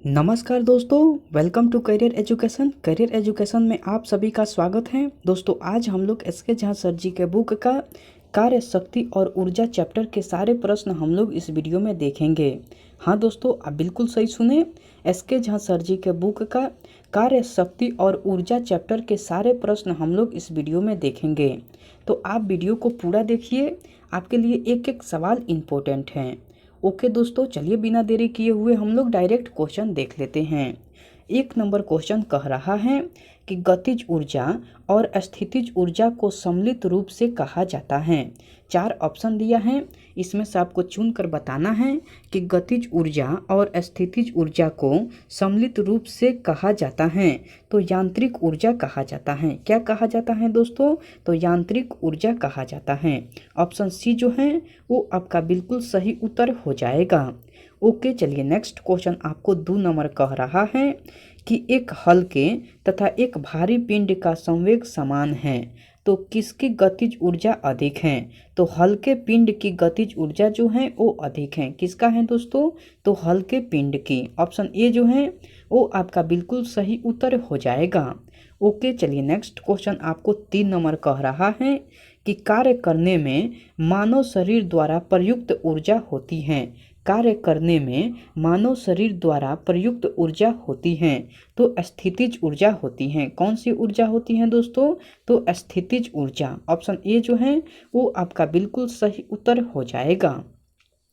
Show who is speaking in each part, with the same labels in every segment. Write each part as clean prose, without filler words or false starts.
Speaker 1: नमस्कार दोस्तों, welcome to career education में आप सभी का स्वागत है। दोस्तों आज हम लोग एस के झा सर जी के बुक का कार्य शक्ति और ऊर्जा चैप्टर के सारे प्रश्न हम लोग इस वीडियो में देखेंगे। हाँ दोस्तों, आप बिल्कुल सही सुने। एस के झा सर जी के बुक का कार्य शक्ति और ऊर्जा चैप्टर के सारे प्रश्न हम लोग इस वीडियो में देखेंगे। तो आप वीडियो को पूरा देखिए, आपके लिए एक एक सवाल इम्पोर्टेंट हैं। ओके दोस्तों, चलिए बिना देरी किए हुए हम लोग डायरेक्ट क्वेश्चन देख लेते हैं। एक नंबर क्वेश्चन कह रहा है कि गतिज ऊर्जा और स्थितिज ऊर्जा को सम्मिलित रूप से कहा जाता है। चार ऑप्शन दिया है, इसमें से आपको चुनकर बताना है कि गतिज ऊर्जा और स्थितिज ऊर्जा को सम्मिलित रूप से कहा जाता है तो यांत्रिक ऊर्जा कहा जाता है। क्या कहा जाता है दोस्तों? तो यांत्रिक ऊर्जा कहा जाता है। ऑप्शन सी जो है वो आपका बिल्कुल सही उत्तर हो जाएगा। ओके, चलिए नेक्स्ट क्वेश्चन आपको 2 नंबर कह रहा है कि एक हल्के तथा एक भारी पिंड का संवेग समान है तो किसकी गतिज ऊर्जा अधिक है? तो हल्के पिंड की गतिज ऊर्जा जो है वो अधिक है। किसका है दोस्तों? तो हल्के पिंड की। ऑप्शन ए जो है वो आपका बिल्कुल सही उत्तर हो जाएगा। ओके, चलिए नेक्स्ट क्वेश्चन आपको 3 नंबर कह रहा है कि कार्य करने में मानव शरीर द्वारा प्रयुक्त ऊर्जा होती है। कार्य करने में मानव शरीर द्वारा प्रयुक्त ऊर्जा होती है तो स्थितिज ऊर्जा होती है। कौन सी ऊर्जा होती है दोस्तों? तो स्थितिज ऊर्जा। ऑप्शन ए जो है वो आपका बिल्कुल सही उत्तर हो जाएगा।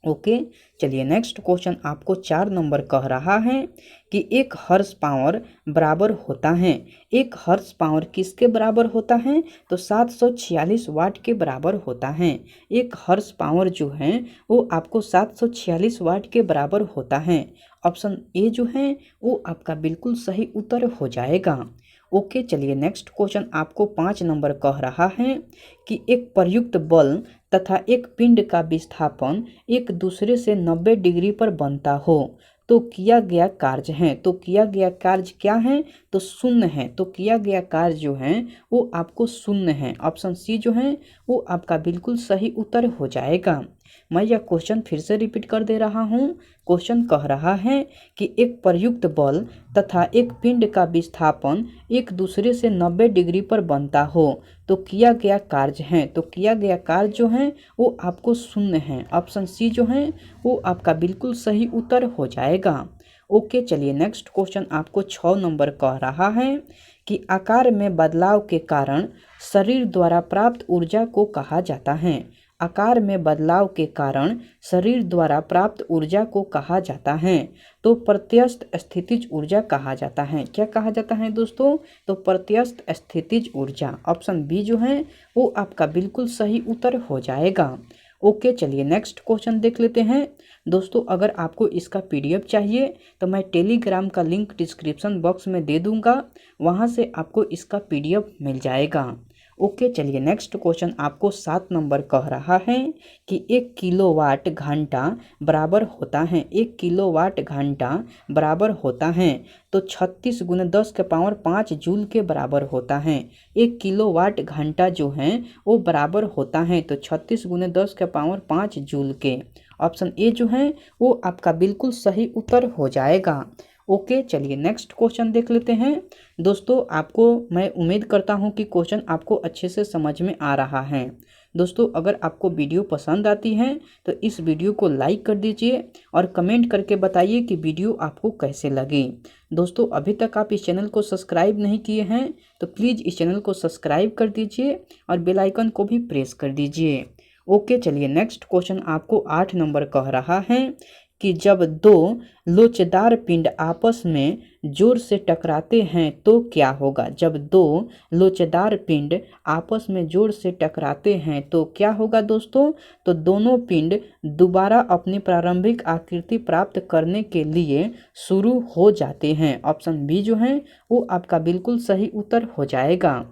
Speaker 1: ओके, चलिए नेक्स्ट क्वेश्चन आपको 4 नंबर कह रहा है कि एक हॉर्स पावर बराबर होता है। एक हॉर्स पावर किसके बराबर होता है? तो 746 वाट के बराबर होता है। एक हॉर्स पावर जो है वो आपको 746 वाट के बराबर होता है। ऑप्शन ए जो है वो आपका बिल्कुल सही उत्तर हो जाएगा। ओके, चलिए नेक्स्ट क्वेश्चन आपको 5 नंबर कह रहा है कि एक प्रयुक्त बल तथा एक पिंड का विस्थापन एक दूसरे से 90 डिग्री पर बनता हो तो किया गया कार्य है। तो किया गया कार्य क्या है? तो शून्य है। तो किया गया कार्य जो है वो आपको शून्य है। ऑप्शन सी जो है वो आपका बिल्कुल सही उत्तर हो जाएगा। मैं यह क्वेश्चन फिर से रिपीट कर दे रहा हूँ। क्वेश्चन कह रहा है कि एक प्रयुक्त बल तथा एक पिंड का विस्थापन एक दूसरे से 90 डिग्री पर बनता हो तो किया गया कार्य है। तो किया गया कार्य जो है वो आपको शून्य है। ऑप्शन सी जो है वो आपका बिल्कुल सही उत्तर हो जाएगा। ओके, चलिए नेक्स्ट क्वेश्चन आपको 6 नंबर कह रहा है कि आकार में बदलाव के कारण शरीर द्वारा प्राप्त ऊर्जा को कहा जाता है। आकार में बदलाव के कारण शरीर द्वारा प्राप्त ऊर्जा को कहा जाता है तो प्रत्यस्थ स्थितिज ऊर्जा कहा जाता है। क्या कहा जाता है दोस्तों? तो प्रत्यस्थ स्थितिज ऊर्जा। ऑप्शन बी जो है वो आपका बिल्कुल सही उत्तर हो जाएगा। ओके, चलिए नेक्स्ट क्वेश्चन देख लेते हैं। दोस्तों अगर आपको इसका पीडीएफ चाहिए तो मैं टेलीग्राम का लिंक डिस्क्रिप्शन बॉक्स में दे दूंगा, वहां से आपको इसका पीडीएफ मिल जाएगा। ओके, चलिए नेक्स्ट क्वेश्चन आपको 7 नंबर कह रहा है कि 1 किलोवाट घंटा बराबर होता है। 1 किलोवाट घंटा बराबर होता है तो 36 गुने 10 के पावर 5 जूल के बराबर होता है। 1 किलोवाट घंटा जो है वो बराबर होता है तो 36 गुने 10 के पावर 5 जूल के। ऑप्शन ए जो है वो आपका बिल्कुल सही उत्तर हो जाएगा। ओके, चलिए नेक्स्ट क्वेश्चन देख लेते हैं। दोस्तों आपको मैं उम्मीद करता हूं कि क्वेश्चन आपको अच्छे से समझ में आ रहा है। दोस्तों अगर आपको वीडियो पसंद आती है तो इस वीडियो को लाइक कर दीजिए और कमेंट करके बताइए कि वीडियो आपको कैसे लगी। दोस्तों अभी तक आप इस चैनल को सब्सक्राइब नहीं किए हैं तो प्लीज़ इस चैनल को सब्सक्राइब कर दीजिए और बेल आइकन को भी प्रेस कर दीजिए। ओके, चलिए नेक्स्ट क्वेश्चन आपको 8 नंबर कह रहा है कि जब दो लोचदार पिंड आपस में जोर से टकराते हैं तो क्या होगा? जब दो लोचदार पिंड आपस में जोर से टकराते हैं तो क्या होगा दोस्तों? तो दोनों पिंड दोबारा अपनी प्रारंभिक आकृति प्राप्त करने के लिए शुरू हो जाते हैं। ऑप्शन बी जो है वो आपका बिल्कुल सही उत्तर हो जाएगा।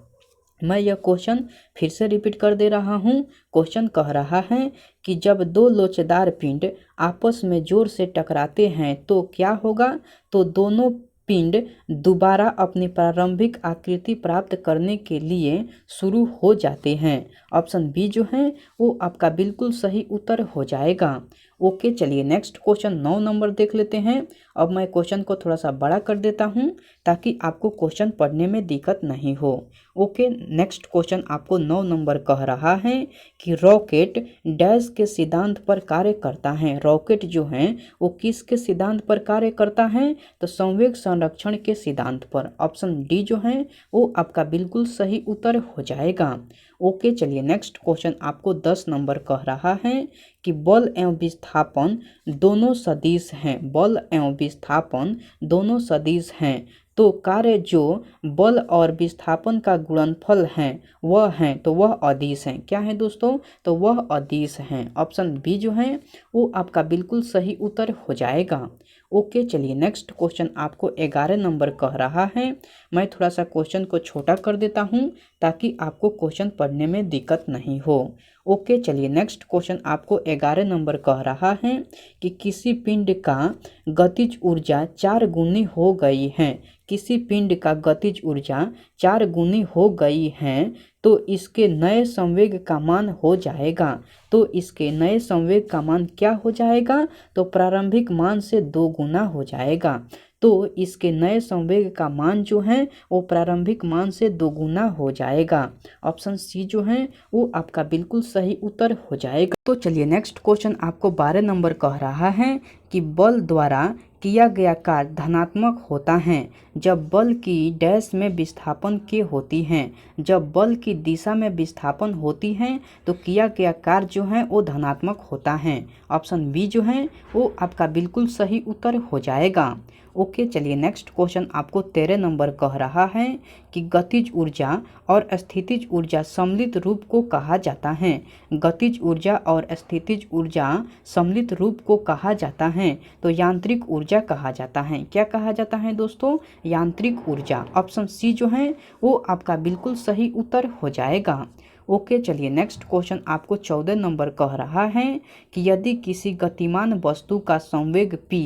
Speaker 1: मैं यह क्वेश्चन फिर से रिपीट कर दे रहा हूँ। क्वेश्चन कह रहा है कि जब दो लोचदार पिंड आपस में जोर से टकराते हैं तो क्या होगा? तो दोनों पिंड दोबारा अपनी प्रारंभिक आकृति प्राप्त करने के लिए शुरू हो जाते हैं। ऑप्शन बी जो है वो आपका बिल्कुल सही उत्तर हो जाएगा। ओके, चलिए नेक्स्ट क्वेश्चन 9 नंबर देख लेते हैं। अब मैं क्वेश्चन को थोड़ा सा बड़ा कर देता हूं ताकि आपको क्वेश्चन पढ़ने में दिक्कत नहीं हो। ओके, नेक्स्ट क्वेश्चन आपको 9 नंबर कह रहा है कि रॉकेट डैश के सिद्धांत पर कार्य करता है। रॉकेट जो है वो किसके सिद्धांत पर कार्य करता है? तो संवेग संरक्षण के सिद्धांत पर। ऑप्शन डी जो है वो आपका बिल्कुल सही उत्तर हो जाएगा। ओके, चलिए नेक्स्ट क्वेश्चन आपको 10 नंबर कह रहा है कि बल एवं विस्थापन दोनों सदिश हैं। बल एवं विस्थापन दोनों सदिश हैं, तो कार्य जो बल और विस्थापन का गुणनफल है वह है, तो वह अदिश है। क्या है दोस्तों? तो वह अदिश है। ऑप्शन बी जो है वो आपका बिल्कुल सही उत्तर हो जाएगा। ओके, चलिए नेक्स्ट क्वेश्चन आपको 11 नंबर कह रहा है। मैं थोड़ा सा क्वेश्चन को छोटा कर देता हूं ताकि आपको क्वेश्चन पढ़ने में दिक्कत नहीं हो। ओके, चलिए नेक्स्ट क्वेश्चन आपको 11 नंबर कह रहा है कि किसी पिंड का गतिज ऊर्जा 4 गुनी हो गई है। किसी पिंड का गतिज ऊर्जा 4 गुनी हो गई है, तो इसके नए संवेग का मान हो जाएगा। तो इसके नए संवेग का मान क्या हो जाएगा? तो प्रारंभिक मान से 2 गुना हो जाएगा। तो इसके नए संवेग का मान जो है वो प्रारंभिक मान से 2 गुना हो जाएगा। ऑप्शन सी जो है वो आपका बिल्कुल सही उत्तर हो जाएगा। तो चलिए नेक्स्ट क्वेश्चन आपको 12 नंबर कह रहा है कि बल द्वारा किया गया कार्य धनात्मक होता है जब बल की डैश में विस्थापन के होती हैं। जब बल की दिशा में विस्थापन होती है तो किया गया कार्य जो है वो धनात्मक होता है। ऑप्शन बी जो है वो आपका बिल्कुल सही उत्तर हो जाएगा। ओके, चलिए नेक्स्ट क्वेश्चन आपको 13 नंबर कह रहा है कि गतिज ऊर्जा और स्थितिज ऊर्जा सम्मिलित रूप को कहा जाता है। गतिज ऊर्जा और स्थितिज ऊर्जा सम्मिलित रूप को कहा जाता है तो यांत्रिक ऊर्जा कहा जाता है। क्या कहा जाता है दोस्तों? यांत्रिक ऊर्जा। ऑप्शन सी जो है वो आपका बिल्कुल सही उत्तर हो जाएगा। ओके, चलिए नेक्स्ट क्वेश्चन आपको 14 नंबर कह रहा है कि यदि किसी गतिमान वस्तु का संवेग p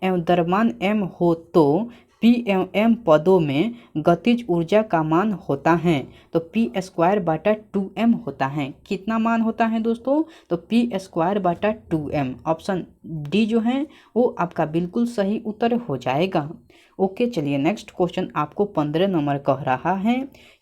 Speaker 1: एवं द्रव्यमान m हो तो p एवं m पदों में गतिज ऊर्जा का मान होता है तो p²/2m होता है। कितना मान होता है दोस्तों? तो p²/2m। ऑप्शन डी जो है वो आपका बिल्कुल सही उत्तर हो जाएगा। ओके, चलिए नेक्स्ट क्वेश्चन आपको 15 नंबर कह रहा है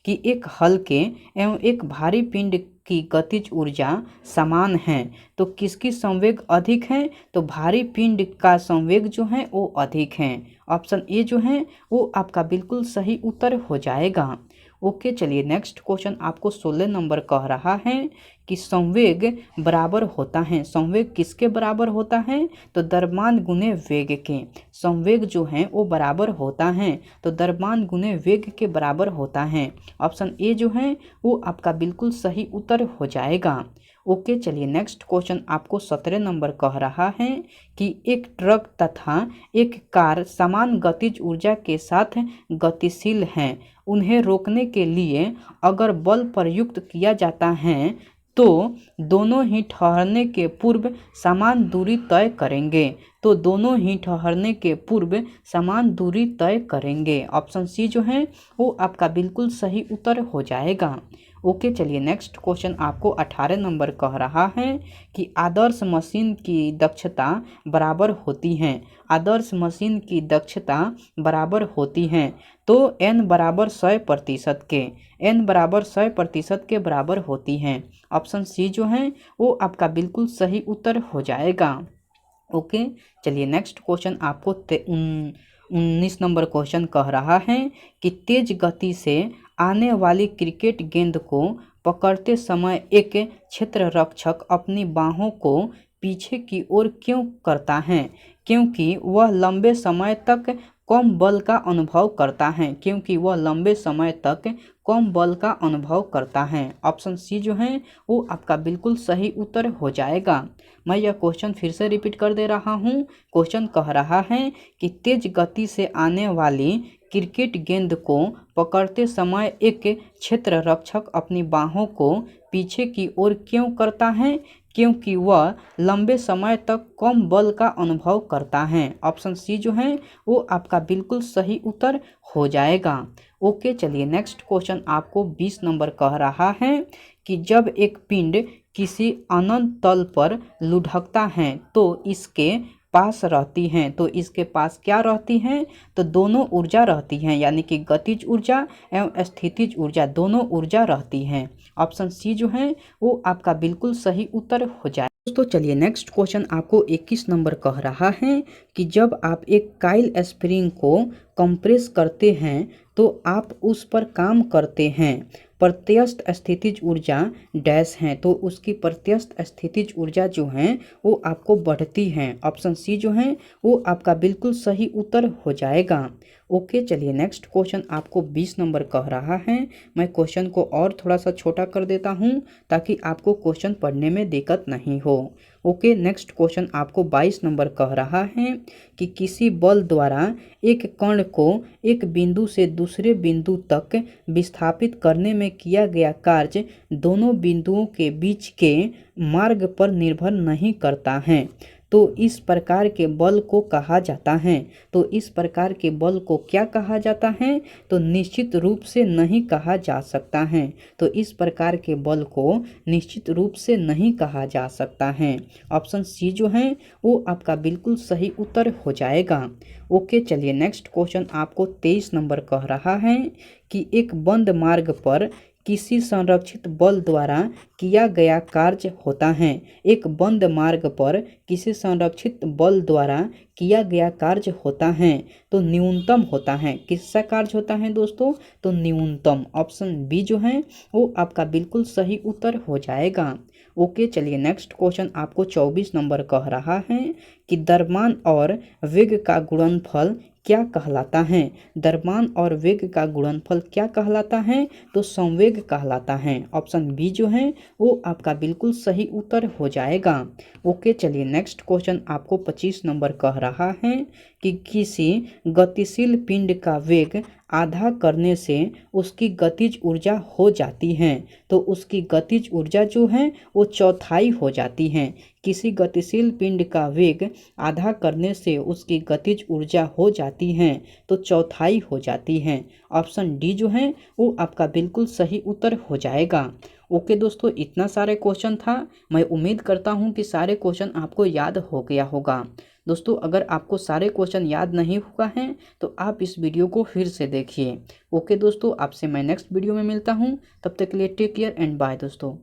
Speaker 1: कि एक हल्के एवं एक भारी पिंड की गतिज ऊर्जा समान है तो किसकी संवेग अधिक है? तो भारी पिंड का संवेग जो है वो अधिक है। ऑप्शन ए जो है वो आपका बिल्कुल सही उत्तर हो जाएगा। ओके, चलिए नेक्स्ट क्वेश्चन आपको 16 नंबर कह रहा है कि संवेग बराबर होता है। संवेग किसके बराबर होता है? तो द्रव्यमान गुने वेग के। संवेग जो है वो बराबर होता है तो द्रव्यमान गुने वेग के बराबर होता है। ऑप्शन ए जो है वो आपका बिल्कुल सही उत्तर हो जाएगा। ओके, चलिए नेक्स्ट क्वेश्चन आपको 17 नंबर कह रहा है कि एक ट्रक तथा एक कार समान गतिज ऊर्जा के साथ गतिशील हैं। उन्हें रोकने के लिए अगर बल प्रयुक्त किया जाता है तो दोनों ही ठहरने के पूर्व समान दूरी तय करेंगे। तो दोनों ही ठहरने के पूर्व समान दूरी तय करेंगे। ऑप्शन सी जो है वो आपका बिल्कुल सही उत्तर हो जाएगा। ओके, चलिए नेक्स्ट क्वेश्चन आपको 18 नंबर कह रहा है कि आदर्श मशीन की दक्षता बराबर होती है। आदर्श मशीन की दक्षता बराबर होती है तो n बराबर 100% के। n बराबर 100% के बराबर होती है। ऑप्शन सी जो है वो आपका बिल्कुल सही उत्तर हो जाएगा। ओके, चलिए नेक्स्ट क्वेश्चन आपको 19 नंबर क्वेश्चन कह रहा है कि तेज गति से आने वाली क्रिकेट गेंद को पकड़ते समय एक क्षेत्र रक्षक अपनी बाहों को पीछे की ओर क्यों करता है? क्योंकि वह लंबे समय तक कम बल का अनुभव करता है। क्योंकि वह लंबे समय तक कम बल का अनुभव करता है। ऑप्शन सी जो है वो आपका बिल्कुल सही उत्तर हो जाएगा। मैं यह क्वेश्चन फिर से रिपीट कर दे रहा हूँ। क्वेश्चन कह रहा है कि तेज गति से आने वाली क्रिकेट गेंद को पकड़ते समय एक क्षेत्र रक्षक अपनी बाहों को पीछे की ओर क्यों करता है? क्योंकि वह लंबे समय तक कम बल का अनुभव करता है। ऑप्शन सी जो है वो आपका बिल्कुल सही उत्तर हो जाएगा। ओके, चलिए नेक्स्ट क्वेश्चन आपको 20 नंबर कह रहा है कि जब एक पिंड किसी अनंत तल पर लुढ़कता है तो इसके पास रहती हैं, तो इसके पास क्या रहती हैं? तो दोनों ऊर्जा रहती हैं, यानी कि गतिज ऊर्जा एवं स्थितिज ऊर्जा दोनों ऊर्जा रहती हैं। ऑप्शन सी जो है वो आपका बिल्कुल सही उत्तर हो जाए। दोस्तों चलिए नेक्स्ट क्वेश्चन आपको 21 नंबर कह रहा है कि जब आप एक काइल स्प्रिंग को कंप्रेस करते हैं तो आप उस पर काम करते हैं, प्रत्यस्थ स्थितिज ऊर्जा डैश हैं, तो उसकी प्रत्यस्थ स्थितिज ऊर्जा जो है वो आपको बढ़ती है। ऑप्शन सी जो है वो आपका बिल्कुल सही उत्तर हो जाएगा। ओके, चलिए नेक्स्ट क्वेश्चन आपको 20 नंबर कह रहा है। मैं क्वेश्चन को और थोड़ा सा छोटा कर देता हूँ ताकि आपको क्वेश्चन पढ़ने में दिक्कत नहीं हो। ओके, नेक्स्ट क्वेश्चन आपको 22 नंबर कह रहा है कि किसी बल द्वारा एक कण को एक बिंदु से दूसरे बिंदु तक विस्थापित करने में किया गया कार्य दोनों बिंदुओं के बीच के मार्ग पर निर्भर नहीं करता है, तो इस प्रकार के बल को कहा जाता है। तो इस प्रकार के बल को क्या कहा जाता है? तो निश्चित रूप से नहीं कहा जा सकता है। तो इस प्रकार के बल को निश्चित रूप से नहीं कहा जा सकता है। ऑप्शन सी जो है वो आपका बिल्कुल सही उत्तर हो जाएगा। ओके, चलिए नेक्स्ट क्वेश्चन आपको 23 नंबर कह रहा है कि एक बंद मार्ग पर किसी संरक्षित बल द्वारा किया गया कार्य होता है। एक बंद मार्ग पर किसी संरक्षित बल द्वारा किया गया कार्य होता है तो न्यूनतम होता है। किसका कार्य होता है दोस्तों? तो न्यूनतम। ऑप्शन बी जो है वो आपका बिल्कुल सही उत्तर हो जाएगा। ओके, चलिए नेक्स्ट क्वेश्चन आपको 24 नंबर कह रहा है कि द्रव्यमान और वेग का गुणनफल क्या कहलाता है? द्रव्यमान और वेग का गुणनफल क्या कहलाता है? तो संवेग कहलाता है। ऑप्शन बी जो है वो आपका बिल्कुल सही उत्तर हो जाएगा। ओके, चलिए नेक्स्ट क्वेश्चन आपको 25 नंबर कह रहा है कि किसी गतिशील पिंड का वेग आधा करने से उसकी गतिज ऊर्जा हो जाती है, तो उसकी गतिज ऊर्जा जो है वो चौथाई हो जाती है। किसी गतिशील पिंड का वेग आधा करने से उसकी गतिज ऊर्जा हो जाती है तो चौथाई हो जाती है। ऑप्शन डी जो है वो आपका बिल्कुल सही उत्तर हो जाएगा। ओके दोस्तों, इतना सारे क्वेश्चन था। मैं उम्मीद करता हूँ कि सारे क्वेश्चन आपको याद हो गया होगा। दोस्तों अगर आपको सारे क्वेश्चन याद नहीं हुआ है तो आप इस वीडियो को फिर से देखिए। ओके दोस्तों, आपसे मैं नेक्स्ट वीडियो में मिलता हूँ। तब तक के लिए टेक केयर एंड बाय दोस्तों।